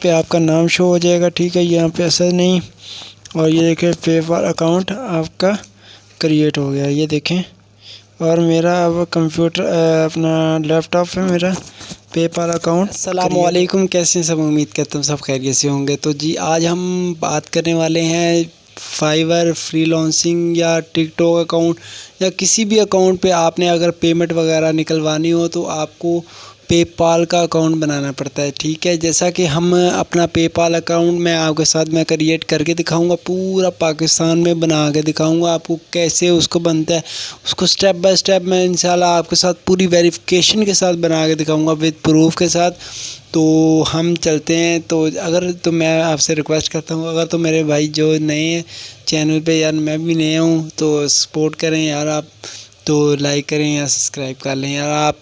पे आपका नाम शो हो जाएगा। ठीक है, यहाँ पे ऐसा नहीं। और ये देखें पेपाल अकाउंट आपका क्रिएट हो गया, ये देखें। और मेरा अब कंप्यूटर अपना लैपटॉप पे मेरा पेपाल अकाउंट। अस्सलामुअलैकुम, कैसे हैं सब? उम्मीद करता हूँ सब खैरियत से होंगे। तो जी आज हम बात करने वाले हैं फाइवर फ्रीलांसिंग या टिकटॉक अकाउंट या किसी भी अकाउंट पे आपने अगर पेमेंट वगैरह निकलवानी हो तो आपको पेपाल का अकाउंट बनाना पड़ता है। ठीक है, जैसा कि हम अपना पेपाल अकाउंट मैं आपके साथ मैं क्रिएट करके दिखाऊंगा, पूरा पाकिस्तान में बना के दिखाऊंगा आपको कैसे उसको बनता है। उसको स्टेप बाय स्टेप मैं इंशाल्लाह आपके साथ पूरी वेरिफिकेशन के साथ बना के दिखाऊंगा, विद प्रूफ के साथ। तो हम चलते हैं। तो अगर तो मैं आपसे रिक्वेस्ट करता हूँ, अगर तो मेरे भाई जो नए हैं चैनल पे, यार मैं भी नया हूँ, तो सपोर्ट करें यार आप। तो लाइक करें या सब्सक्राइब कर लें यार।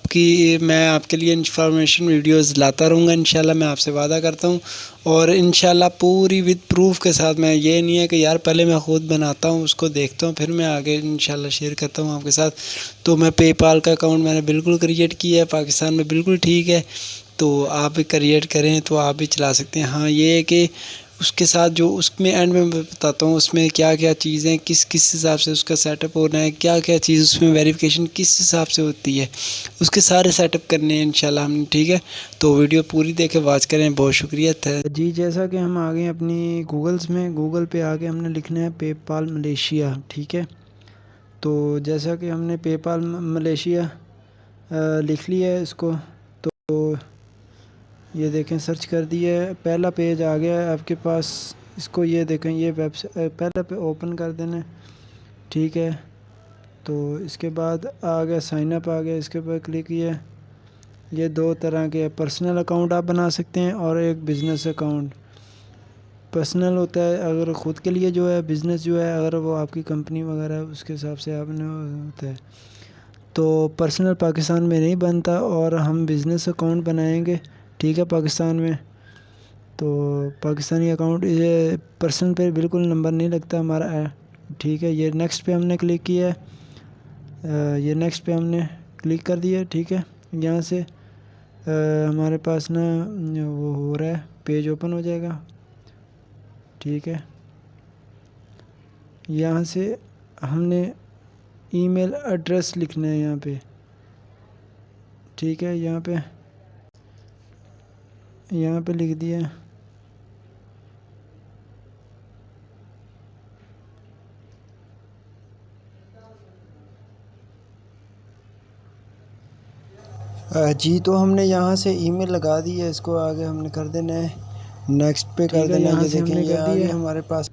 मैं आपके लिए इंफॉर्मेशन वीडियोस लाता रहूँगा इंशाल्लाह, मैं आपसे वादा करता हूँ। और इंशाल्लाह पूरी विद प्रूफ के साथ। मैं ये नहीं है कि यार पहले मैं ख़ुद बनाता हूँ, उसको देखता हूँ, फिर मैं आगे इंशाल्लाह शेयर करता हूँ आपके साथ। तो मैं पेपाल का अकाउंट मैंने बिल्कुल क्रिएट किया है पाकिस्तान में, बिल्कुल ठीक है। तो आप भी क्रिएट करें तो आप भी चला सकते हैं। हाँ, ये है कि उसके साथ जो उसमें एंड में मैं बताता हूँ उसमें क्या क्या चीज़ें किस किस हिसाब से उसका सेटअप होना है, क्या क्या चीज़ उसमें वेरिफिकेशन किस हिसाब से होती है, उसके सारे सेटअप करने हैं इंशाल्लाह हमने। ठीक है, तो वीडियो पूरी देखे वॉच करें। बहुत शुक्रिया था जी। जैसा कि हम आ गए अपनी गूगल्स में, गूगल पे आके हमने लिखना है पेपाल मलेशिया। ठीक है, तो जैसा कि हमने पेपाल मलेशिया लिख लिया है इसको, तो ये देखें सर्च कर दिया है, पहला पेज आ गया है आपके पास। इसको ये देखें, ये वेबसाइट पहला पे ओपन कर देना। ठीक है, तो इसके बाद आ गया साइन अप आ गया, इसके ऊपर क्लिक किया। ये दो तरह के पर्सनल अकाउंट आप बना सकते हैं और एक बिज़नेस अकाउंट। पर्सनल होता है अगर ख़ुद के लिए जो है, बिज़नेस जो है अगर वो आपकी कंपनी वगैरह है उसके हिसाब से आपने होता है। तो पर्सनल पाकिस्तान में नहीं बनता और हम बिज़नेस अकाउंट बनाएंगे। ठीक है, पाकिस्तान में। तो पाकिस्तानी अकाउंट ये पर्सन पे बिल्कुल नंबर नहीं लगता हमारा। ठीक है, ये नेक्स्ट पे हमने क्लिक किया है, ये नेक्स्ट पे हमने क्लिक कर दिया। ठीक है, यहाँ से हमारे पास ना वो हो रहा है, पेज ओपन हो जाएगा। ठीक है, यहाँ से हमने ईमेल एड्रेस लिखना है यहाँ पे। ठीक है, यहाँ पे लिख दिया। जी, तो हमने यहाँ से ईमेल लगा दी है, इसको आगे हमने कर देना है, नेक्स्ट पे कर देना है। ये देखें ये आ गया हमारे पास।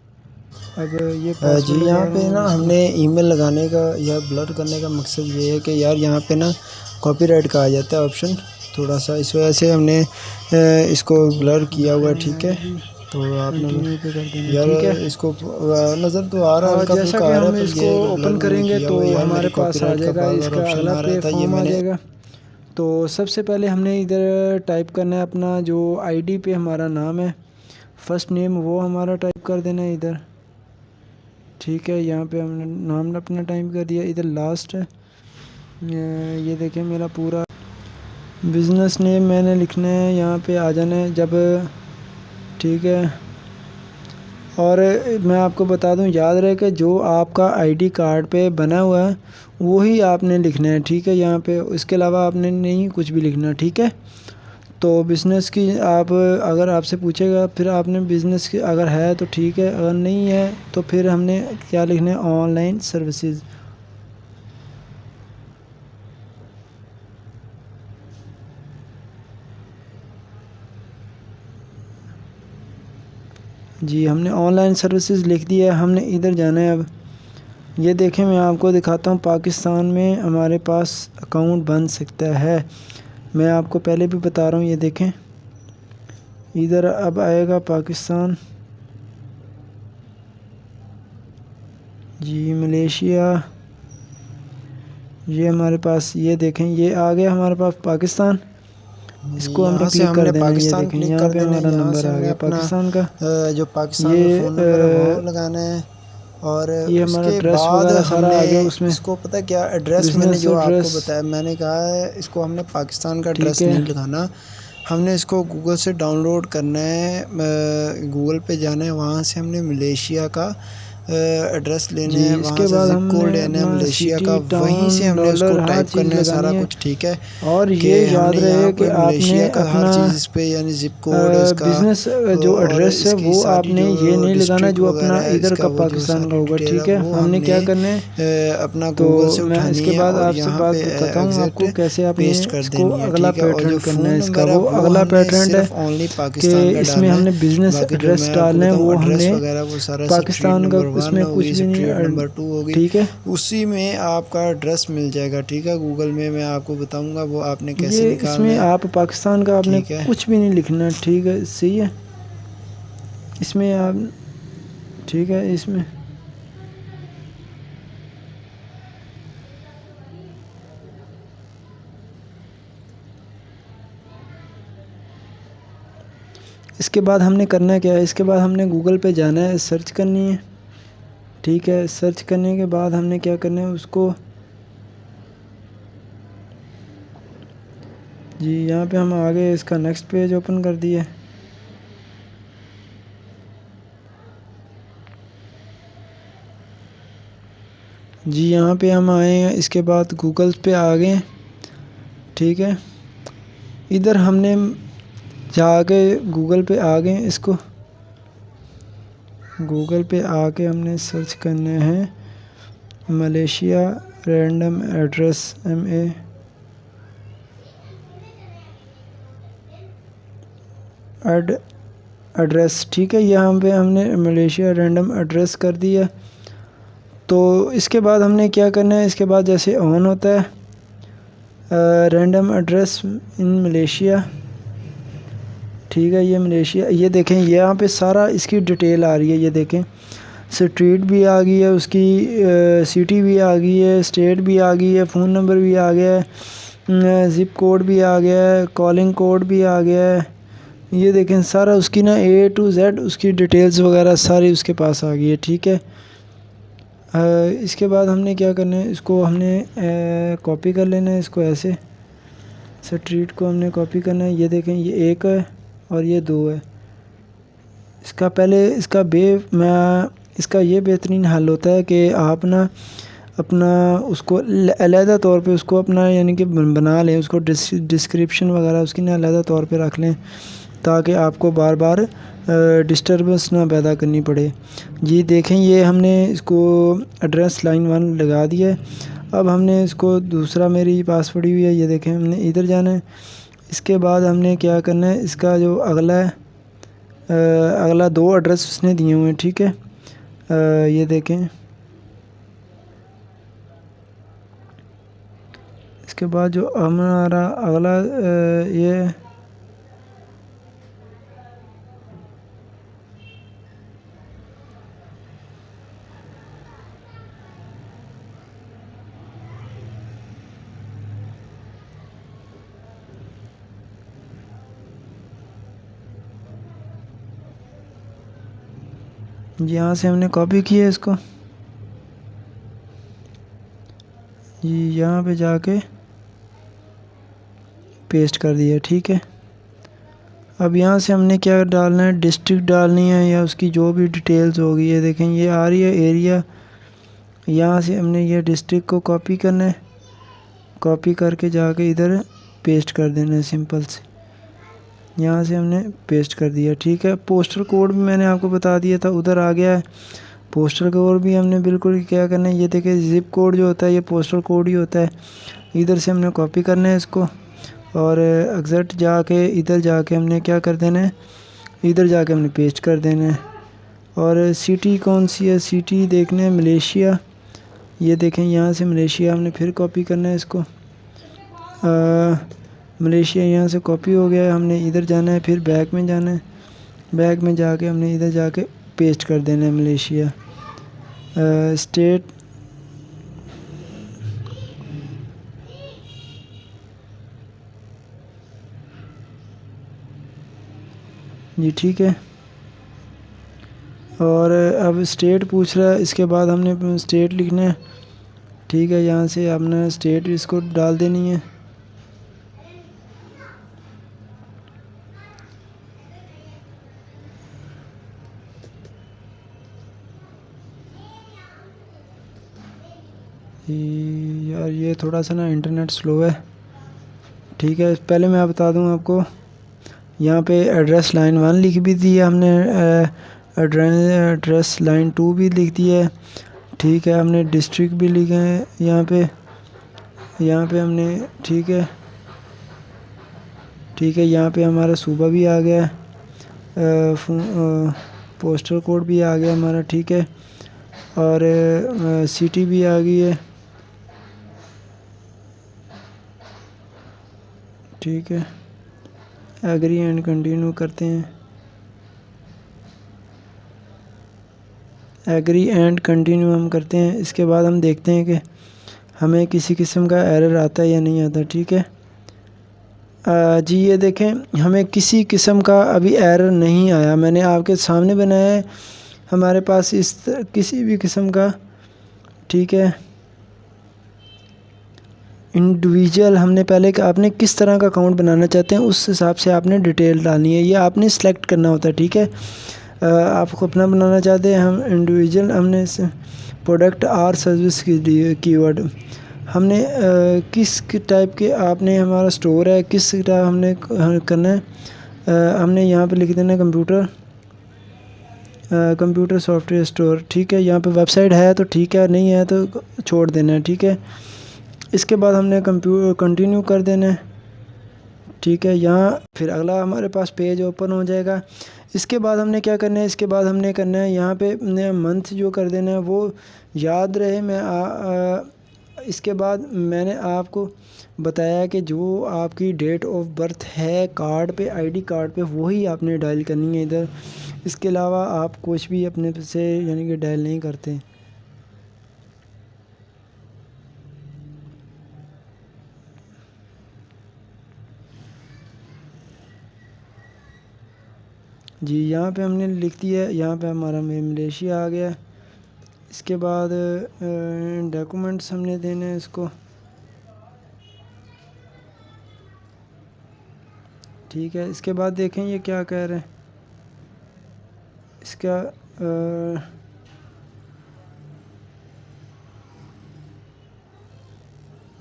अब ये जी यहाँ पे ना हमने ईमेल लगाने का या ब्लर करने का मकसद ये है कि यार यहाँ पे ना कॉपीराइट का आ जाता है ऑप्शन थोड़ा सा, इस वजह से हमने इसको ब्लर किया हुआ है। ठीक है, तो आपने यार इसको नज़र तो आ रहा है, जैसा कि हम इसको ओपन करेंगे तो हमारे पास आ जाएगा इसका अगला प्लेटफॉर्म आ जाएगा। तो सबसे पहले हमने इधर टाइप करना है अपना जो आईडी पे हमारा नाम है, फर्स्ट नेम वो हमारा टाइप कर देना है इधर। ठीक है, यहाँ पे हमने नाम अपना टाइप कर दिया। इधर लास्ट है, ये देखें मेरा पूरा बिज़नेस नेम मैंने लिखना है, यहाँ पे आ जाना है जब। ठीक है, और मैं आपको बता दूं, याद रहे कि जो आपका आईडी कार्ड पे बना हुआ है वही आपने लिखना है। ठीक है, यहाँ पे इसके अलावा आपने नहीं कुछ भी लिखना। ठीक है, तो बिज़नेस की आप अगर आपसे पूछेगा फिर आपने बिज़नेस की अगर है तो ठीक है, अगर नहीं है तो फिर हमने क्या लिखना है, ऑनलाइन सर्विसेज। जी, हमने ऑनलाइन सर्विसेज लिख दिया है, हमने इधर जाना है। अब ये देखें, मैं आपको दिखाता हूँ पाकिस्तान में हमारे पास अकाउंट बन सकता है। मैं आपको पहले भी बता रहा हूँ, ये देखें इधर अब आएगा पाकिस्तान। जी मलेशिया, ये हमारे पास, ये देखें ये आ गया हमारे पास पाकिस्तान। इसको हम क्लिक कर देना। ये देखें यहाँ पे हमारा नंबर आ गया पाकिस्तान का, जो पाकिस्तान में फ़ोन नंबर है वो लगाना है। और ये हमारा एड्रेस वगैरह सारा आ गया उसमें। इसको पता है क्या एड्रेस मैंने जो आपको बताया, मैंने कहा है इसको हमने पाकिस्तान का एड्रेस नहीं लगाना, हमने इसको गूगल से डाउनलोड करना है, गूगल पे जाना है, वहाँ से हमने मलेशिया का एड्रेस लेना है, वहाँ से ज़िप कोड लेना है मलेशिया का, वहीं से हमने उसको टाइप करना है सारा कुछ, ठीक है। और ये याद रहे कि आपने का हर अपना चीज़ इस पे यानी ज़िप कोड इसका बिजनेस जो एड्रेस है वो आपने ये नहीं लगाना जो अपना इधर का वो जो पाकिस्तान का होगा, डिटेल ठीक है। वो हमने क्या करना है अपना तो गूगल से मैं उठानी इसके है बाद और आपसे यहाँ बात पे बताता हूँ आपको कैसे आपने पेस्ट कर इसको देनी है, अगला ठीक है। और जो पैटर्न करना फ़ोन है इसका, नंबर है वो वो अगला हमने पैटर्न है सिर्फ ओनली कि पाकिस्तान का इसमें डालना हमने है। बिजनेस बाकी जो एड्रेस मैं आपको डालना है बताऊँ वो एड्रेस हमने वगैरह वो सारा स्ट्रीट पाकिस्तान का, नंबर 1 उसमें कुछ होगी, भी स्ट्रीट नहीं, नंबर 2 होगी, ठीक है। उसी में आपका एड्रेस मिल जाएगा, ठीक है। गूगल में मैं आपको बताऊँगा वो आपने कैसे ये निकालना इसमें है, आप पाकिस्तान का आपने ठीक है। कुछ भी नहीं लिखना, ठीक है, सही है। इसमें आप, ठीक है, इसमें इसके बाद हमने करना क्या है, इसके बाद हमने गूगल पे जाना है, सर्च करनी है, ठीक है। सर्च करने के बाद हमने क्या करना है उसको, जी यहाँ पे हम आगे इसका नेक्स्ट पेज ओपन कर दिए। जी यहाँ पे हम आए हैं, इसके बाद गूगल पे आ गए, ठीक है। इधर हमने जाके गूगल पे आ गए, इसको गूगल पे आके हमने सर्च करने हैं Malaysia random address MA address, ठीक है। यहाँ पे हमने मलेशिया रैंडम एड्रेस कर दिया। तो इसके बाद हमने क्या करना है, इसके बाद जैसे ऑन होता है रैंडम एड्रेस इन मलेशिया, ठीक है। ये मलेशिया, ये देखें यहाँ पे सारा इसकी डिटेल आ रही है, ये देखें स्ट्रीट भी आ गई है उसकी, सिटी भी आ गई है, स्टेट भी आ गई है, फ़ोन नंबर भी आ गया है, ज़िप कोड भी आ गया है, कॉलिंग कोड भी आ गया है। ये देखें सारा उसकी ना A to Z उसकी डिटेल्स वगैरह सारी उसके पास आ गई है, ठीक है। इसके बाद हमने क्या करना है, इसको हमने कॉपी कर लेना है, इसको ऐसे स्ट्रीट को हमने कॉपी करना है। ये देखें ये 1 है और ये 2 है। इसका पहले इसका ये बेहतरीन हल होता है कि आप ना अपना उसको अलहदा तौर पे उसको अपना यानी कि बना लें, उसको डिस्क्रिप्शन वगैरह उसकी ना अलहदा तौर पे रख लें ताकि आपको बार बार डिस्टर्बेंस ना पैदा करनी पड़े। जी देखें ये हमने इसको एड्रेस लाइन 1 लगा दिया है। अब हमने इसको दूसरा मेरी पास पड़ी हुई है, ये देखें हमने इधर जाना है। इसके बाद हमने क्या करना है, इसका जो अगला है अगला 2 एड्रेस उसने दिए हुए हैं, ठीक है। ये देखें इसके बाद जो हमारा अगला ये यहाँ से हमने कॉपी किया इसको, जी यहाँ पे जाके पेस्ट कर दिया, ठीक है। अब यहाँ से हमने क्या डालना है, डिस्ट्रिक्ट डालनी है या उसकी जो भी डिटेल्स होगी। ये देखें ये आ रही है एरिया, यहाँ से हमने ये डिस्ट्रिक्ट को कॉपी करना है, कॉपी करके जाके इधर पेस्ट कर देना है सिंपल से। यहाँ से हमने पेस्ट कर दिया, ठीक है। पोस्टल कोड भी मैंने आपको बता दिया था, उधर आ गया है। पोस्टल कोड भी हमने बिल्कुल क्या करना है, ये देखिए ज़िप कोड जो होता है ये पोस्टल कोड ही होता है। इधर से हमने कॉपी करना है इसको और एग्जैक्ट जाके इधर जाके हमने क्या कर देना है, इधर जाके हमने पेस्ट कर देना है। और सिटी कौन सी है, सिटी देखना है मलेशिया। ये देखें यहाँ से मलेशिया हमने फिर कॉपी करना है इसको, मलेशिया यहाँ से कॉपी हो गया है। हमने इधर जाना है, फिर बैक में जाना है, बैक में जाके हमने इधर जाके पेस्ट कर देना है मलेशिया। स्टेट जी ठीक है। और अब स्टेट पूछ रहा है, इसके बाद हमने स्टेट लिखना है, ठीक है। यहाँ से आपने स्टेट इसको डाल देनी है। यार ये थोड़ा सा ना इंटरनेट स्लो है। ठीक है, पहले मैं बता दूं आपको, यहाँ पे एड्रेस लाइन 1 लिख भी दी है हमने, एड्रेस लाइन 2 भी लिख दी है। ठीक है, हमने डिस्ट्रिक्ट भी लिखे हैं यहाँ पे हमने। ठीक है, यहाँ पे हमारा सूबा भी आ गया है, पोस्टल कोड भी आ गया हमारा। ठीक है, और सिटी भी आ गई है। ठीक है, एग्री एंड कंटिन्यू करते हैं। एग्री एंड कंटिन्यू हम करते हैं। इसके बाद हम देखते हैं कि हमें किसी किस्म का एरर आता है या नहीं आता। ठीक है, जी ये देखें, हमें किसी किस्म का अभी एरर नहीं आया। मैंने आपके सामने बनाया है, हमारे पास किसी भी किस्म का। ठीक है, इंडिविजुअल हमने पहले कि आपने किस तरह का अकाउंट बनाना चाहते हैं उस हिसाब से आपने डिटेल डालनी है, ये आपने सेलेक्ट करना होता है। ठीक है, आपको अपना बनाना चाहते हैं, हम इंडिविजुअल, हमने प्रोडक्ट और सर्विस की कीवर्ड हमने किस टाइप के, आपने हमारा स्टोर है किस टाइप हमने करना है, हमने यहाँ पे लिख देना कंप्यूटर सॉफ्टवेयर स्टोर। ठीक है, यहाँ पे वेबसाइट है तो ठीक है, नहीं है तो छोड़ देना है। ठीक है, इसके बाद हमने कंटिन्यू कर देना है। ठीक है, यहाँ फिर अगला हमारे पास पेज ओपन हो जाएगा। इसके बाद हमने क्या करना है, इसके बाद हमने करना है यहाँ पे मंथ जो कर देना है वो याद रहे। इसके बाद मैंने आपको बताया कि जो आपकी डेट ऑफ बर्थ है कार्ड पे, आईडी कार्ड पे, वही आपने डायल करनी है इधर। इसके अलावा आप कुछ भी अपने से यानी कि डायल नहीं करते। जी यहाँ पे हमने लिख दिया है, यहाँ पे हमारा मलेशिया आ गया। इसके बाद डॉक्यूमेंट्स हमने देने हैं इसको। ठीक है, इसके बाद देखें ये क्या कह रहे हैं, इसका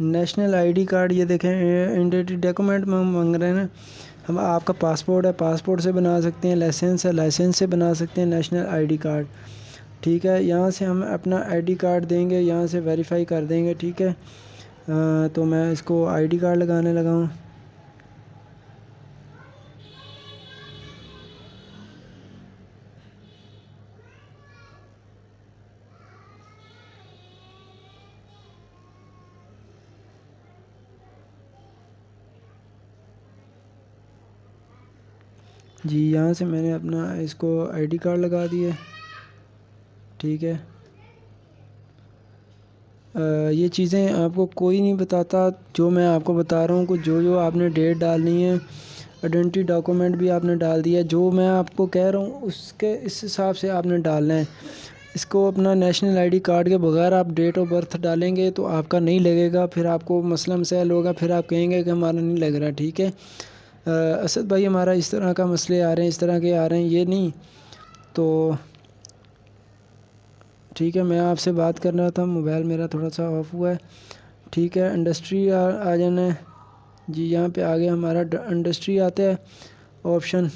नेशनल आईडी कार्ड, ये देखें आइडेंटिटी डॉक्यूमेंट में हम मांग रहे हैं ना, हम आपका पासपोर्ट है, पासपोर्ट से बना सकते हैं, लाइसेंस है, लाइसेंस से बना सकते हैं, नेशनल आईडी कार्ड। ठीक है, यहाँ से हम अपना आईडी कार्ड देंगे, यहाँ से वेरीफाई कर देंगे। ठीक है, तो मैं इसको आईडी कार्ड लगाने लगा हूँ। जी यहाँ से मैंने अपना इसको आईडी कार्ड लगा दिया। ठीक है, ये चीज़ें आपको कोई नहीं बताता, जो मैं आपको बता रहा हूँ कि जो आपने डेट डालनी है, आइडेंटिटी डॉक्यूमेंट भी आपने डाल दिया, जो मैं आपको कह रहा हूँ उसके इस हिसाब से आपने डालना है। इसको अपना नेशनल आईडी कार्ड के बगैर आप डेट ऑफ बर्थ डालेंगे तो आपका नहीं लगेगा, फिर आपको मसला मसाइल होगा, फिर आप कहेंगे कि हमारा नहीं लग रहा। ठीक है, असद भाई हमारा इस तरह का मसले आ रहे हैं, इस तरह के आ रहे हैं, ये नहीं तो ठीक है। मैं आपसे बात कर रहा था, मोबाइल मेरा थोड़ा सा ऑफ हुआ है। ठीक है, इंडस्ट्री आ जाना है। जी यहाँ पे आ गया हमारा इंडस्ट्री आता है ऑप्शन।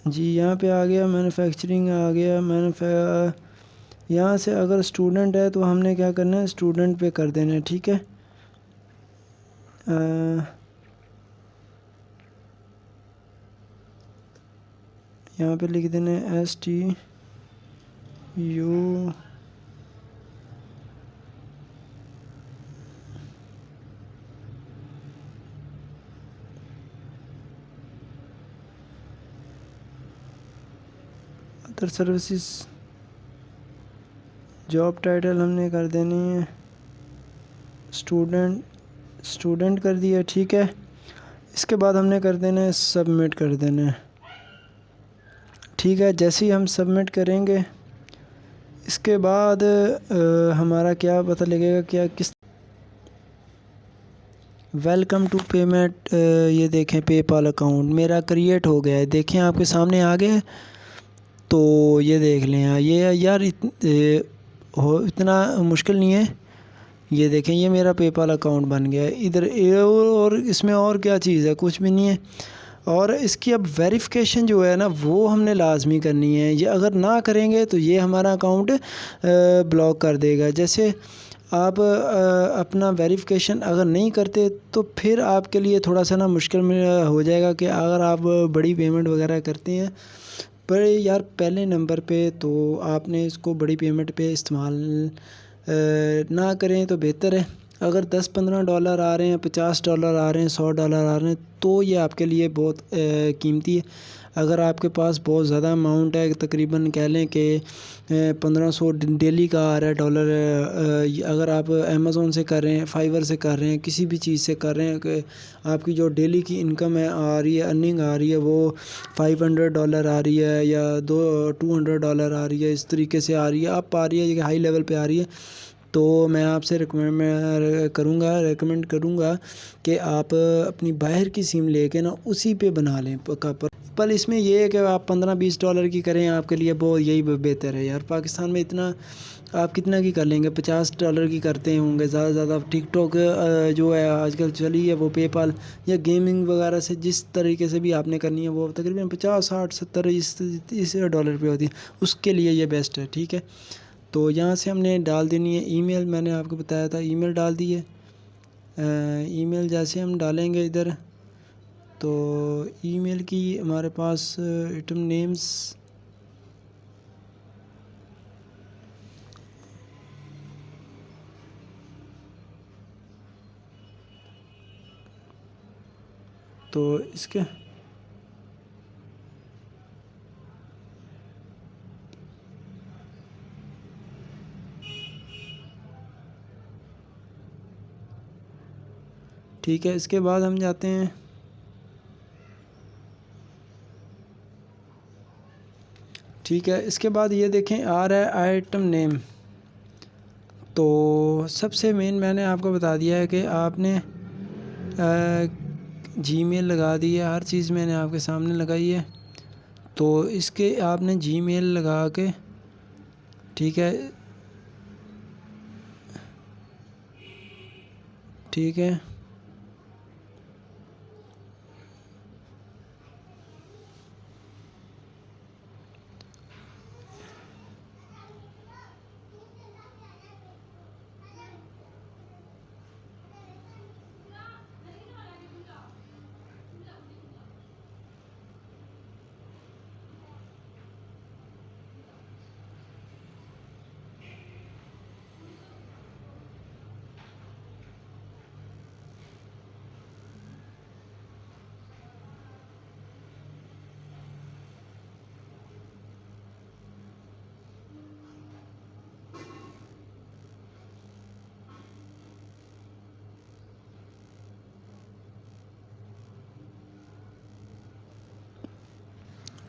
जी यहाँ पे आ गया मैन्युफैक्चरिंग आ गया। यहाँ से अगर स्टूडेंट है तो हमने क्या करना है, स्टूडेंट पे कर देना है। ठीक है, यहाँ पे लिख देना है STU other services. Job title हमने कर देनी है स्टूडेंट कर दिया। ठीक है, इसके बाद हमने कर देना है सबमिट कर देना है। ठीक है, जैसे ही हम सबमिट करेंगे इसके बाद हमारा क्या पता लगेगा क्या किस वेलकम टू पेमेंट, ये देखें पेपाल अकाउंट मेरा क्रिएट हो गया है, देखें आपके सामने आ गया है। तो ये देख लें ये यार इतना मुश्किल नहीं है। ये देखें ये मेरा पेपाल अकाउंट बन गया है इधर और इसमें और क्या चीज़ है, कुछ भी नहीं है। और इसकी अब वेरिफिकेशन जो है ना वो हमने लाजमी करनी है, ये अगर ना करेंगे तो ये हमारा अकाउंट ब्लॉक कर देगा। जैसे आप अपना वेरिफिकेशन अगर नहीं करते तो फिर आपके लिए थोड़ा सा ना मुश्किल में हो जाएगा कि अगर आप बड़ी पेमेंट वगैरह करते हैं। पर यार पहले नंबर पे तो आपने इसको बड़ी पेमेंट पे इस्तेमाल ना करें तो बेहतर है। अगर $10-15 आ रहे हैं, $50 आ रहे हैं, $100 आ रहे हैं तो ये आपके लिए बहुत कीमती है। अगर आपके पास बहुत ज़्यादा अमाउंट है, तकरीबन कह लें कि 1500 डेली का आ रहा है डॉलर, अगर आप अमेज़ोन से कर रहे हैं, फाइवर से कर रहे हैं, किसी भी चीज़ से कर रहे हैं कि आपकी जो डेली की इनकम है आ रही है, अर्निंग आ रही है वो $500 आ रही है या $200 आ रही है, इस तरीके से आ रही है, अप आ रही है, हाई लेवल पे आ रही है, तो मैं आपसे रेकमेंड करूँगा कि आप अपनी बाहर की सिम लेके ना उसी पे बना लें पक्का। पर इसमें ये है कि आप $15-20 की करें, आपके लिए बहुत यही बेहतर है यार। पाकिस्तान में इतना आप कितना की कर लेंगे, $50 की करते होंगे ज़्यादा से ज़्यादा। टिकटॉक जो है आजकल चली है वो पेपाल या गेमिंग वगैरह से जिस तरीके से भी आपने करनी है वो तकरीबन 50-60-70 इस डॉलर पे होती है, उसके लिए ये बेस्ट है। ठीक है, तो यहाँ से हमने डाल देनी है ईमेल, मैंने आपको बताया था ईमेल डाल दी है। ईमेल जैसे हम डालेंगे इधर तो ईमेल की हमारे पास आइटम नेम्स तो इसके ठीक है, इसके बाद हम जाते हैं ठीक है, इसके बाद ये देखें आ रहा है आइटम नेम। तो सबसे मेन मैंने आपको बता दिया है कि आपने जीमेल लगा दी है, हर चीज़ मैंने आपके सामने लगाई है। तो इसके आपने जीमेल लगा के ठीक है ठीक है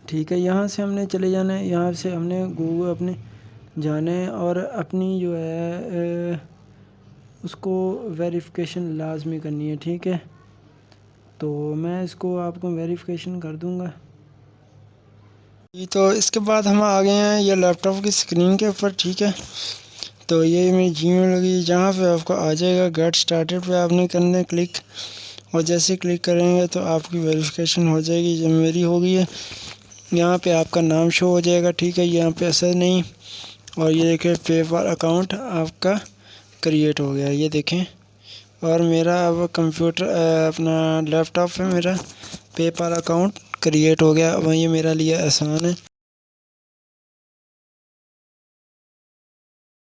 ठीक है, यहाँ से हमने चले जाना है, यहाँ से हमने गूगल अपने जाना है और अपनी जो है उसको वेरिफिकेशन लाजमी करनी है। ठीक है, तो मैं इसको आपको वेरिफिकेशन कर दूंगा। तो इसके बाद हम आ गए हैं ये लैपटॉप की स्क्रीन के ऊपर। ठीक है, तो ये मेरी जीमेल लगी, जहाँ पे आपको आ जाएगा गेट स्टार्टेड पे आपने करना है क्लिक, और जैसे क्लिक करेंगे तो आपकी वेरिफिकेशन हो जाएगी। जब मेरी हो गई है यहाँ पे आपका नाम शो हो जाएगा। ठीक है, यहाँ पे ऐसा नहीं, और ये देखें पेपाल अकाउंट आपका क्रिएट हो गया, ये देखें। और मेरा अब कंप्यूटर अपना लैपटॉप पे मेरा पेपाल अकाउंट क्रिएट हो गया। अब ये मेरे लिए आसान है।